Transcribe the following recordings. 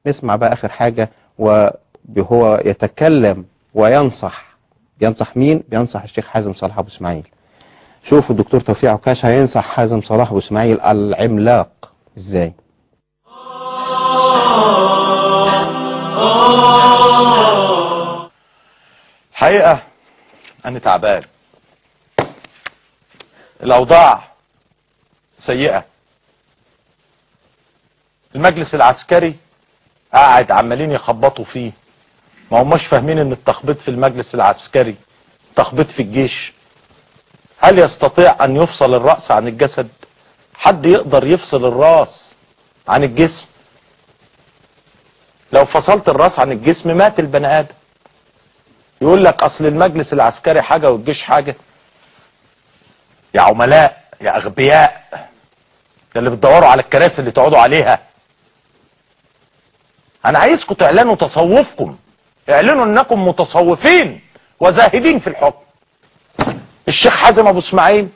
نسمع بقى آخر حاجة، وهو يتكلم وينصح. ينصح مين؟ بينصح الشيخ حازم صلاح أبو إسماعيل. شوفوا الدكتور توفيق عكاشة هينصح حازم صلاح أبو إسماعيل العملاق إزاي. الحقيقة أنا تعبان، الأوضاع سيئة. المجلس العسكري قاعد عمالين يخبطوا فيه، ما هماش فاهمين ان التخبيط في المجلس العسكري تخبيط في الجيش. هل يستطيع ان يفصل الرأس عن الجسد؟ حد يقدر يفصل الرأس عن الجسم؟ لو فصلت الرأس عن الجسم مات البني آدم. يقول لك اصل المجلس العسكري حاجة والجيش حاجة. يا عملاء يا اغبياء، يا اللي بتدوروا على الكراسي اللي تقعدوا عليها، انا عايزكم تعلنوا تصوفكم، اعلنوا انكم متصوفين وزاهدين في الحكم. الشيخ حازم ابو اسماعيل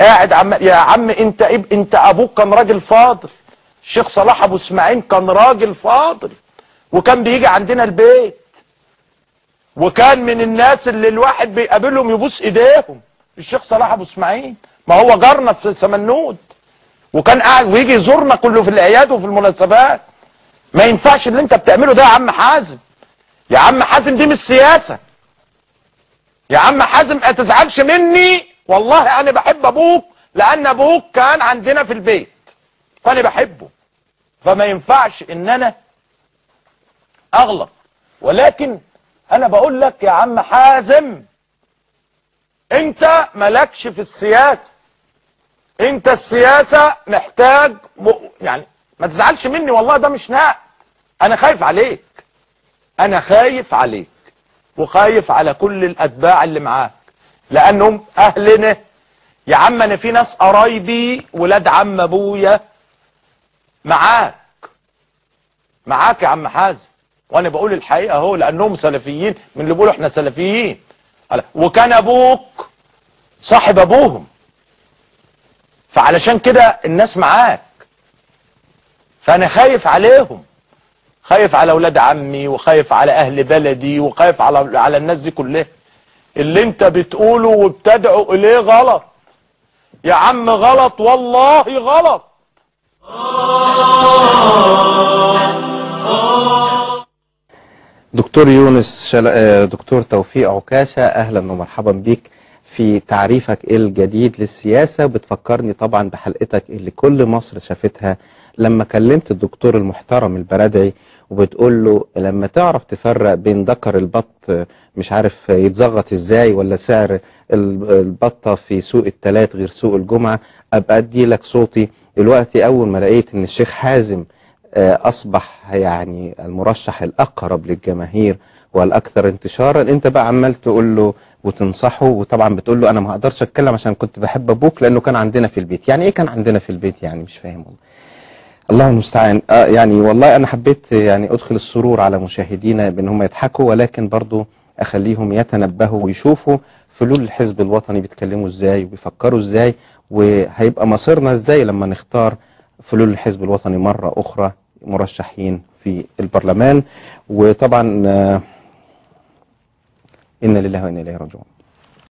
قاعد يا عم انت ابوك كان راجل فاضل. الشيخ صلاح ابو اسماعيل كان راجل فاضل، وكان بيجي عندنا البيت، وكان من الناس اللي الواحد بيقابلهم يبوس ايديهم. الشيخ صلاح ابو اسماعيل ما هو جارنا في سمنود، وكان قاعد ويجي يزورنا كله في الاعياد وفي المناسبات. ما ينفعش اللي انت بتعمله ده يا عم حازم. يا عم حازم دي مش سياسة. يا عم حازم ما تزعلش مني، والله انا بحب ابوك لان ابوك كان عندنا في البيت فانا بحبه، فما ينفعش ان انا اغلط. ولكن انا بقول لك يا عم حازم، انت مالكش في السياسة. انت السياسة محتاج يعني ما تزعلش مني، والله ده مش نقد. انا خايف عليك، انا خايف عليك وخايف على كل الاتباع اللي معاك لانهم اهلنا. يا عم انا في ناس قرايبي ولاد عم ابويا معاك يا عم حازم، وانا بقول الحقيقه اهو لانهم سلفيين من اللي بيقولوا احنا سلفيين، وكان ابوك صاحب ابوهم، فعلشان كده الناس معاك. فانا خايف عليهم، خايف على اولاد عمي وخايف على اهل بلدي وخايف على الناس دي كلها. اللي انت بتقوله وبتدعو اليه غلط يا عم، غلط والله غلط. دكتور يونس دكتور توفيق عكاشة، اهلا ومرحبا بيك في تعريفك الجديد للسياسة. بتفكرني طبعا بحلقتك اللي كل مصر شافتها لما كلمت الدكتور المحترم البرادعي وبتقول له لما تعرف تفرق بين ذكر البط مش عارف يتزغط ازاي ولا سعر البطة في سوق الثلاث غير سوق الجمعة ابقى ادي لك صوتي. دلوقتي اول ما لقيت ان الشيخ حازم اصبح يعني المرشح الاقرب للجماهير والاكثر انتشارا، انت بقى عمال تقول له وتنصحه، وطبعا بتقول له انا ما اقدرش اتكلم عشان كنت بحب ابوك لانه كان عندنا في البيت. يعني ايه كان عندنا في البيت؟ يعني مش فاهم والله. الله المستعان. يعني والله انا حبيت يعني ادخل السرور على مشاهدينا بان هم يضحكوا، ولكن برضو اخليهم يتنبهوا ويشوفوا فلول الحزب الوطني بيتكلموا ازاي وبيفكروا ازاي، وهيبقى مصيرنا ازاي لما نختار فلول الحزب الوطني مرة اخرى مرشحين في البرلمان. وطبعا إنا لله وإنا إليه راجعون.